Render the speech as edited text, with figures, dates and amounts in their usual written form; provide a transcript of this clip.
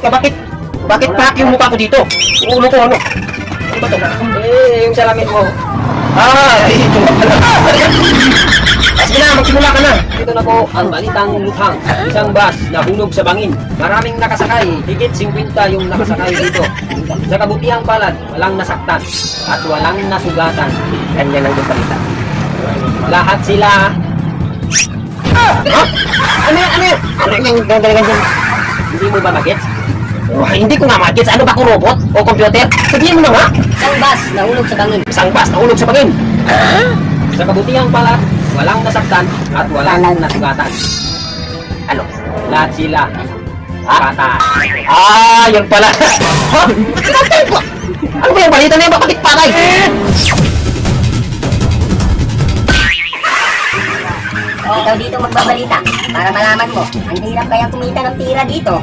ka? Bakit crack yung mukha ko dito? Ulo ko ano? Ano ba to? Yung salamin mo. Ito nga pala. Sige na, magsimula ka na. Ito na po ang balitang luthang. Isang bus na hulog sa bangin. Maraming nakasakay. Higit 50 yung nakasakay dito. Sa kabutihang palad, walang nasaktan at walang nasugatan. Ganyan ang balita. Lahat sila Ano yan? Ano yung ganyan? hindi mo ba magets? Hindi ko nga magets. Ano ba ko, robot? O computer? Sabihin mo na nga. Isang bus nahulog sa bangin. Isang bus nahulog sa bangin. Sa kabutihang palad, walang nasaktan at walang nasugatan. Ano? Lahat sila patay. Yun pala. Ha? Ano ba yung balita na yun? Bakit patay? Ikaw dito magbabalita para malaman mo. Ang hirap kaya kumita ng tira dito.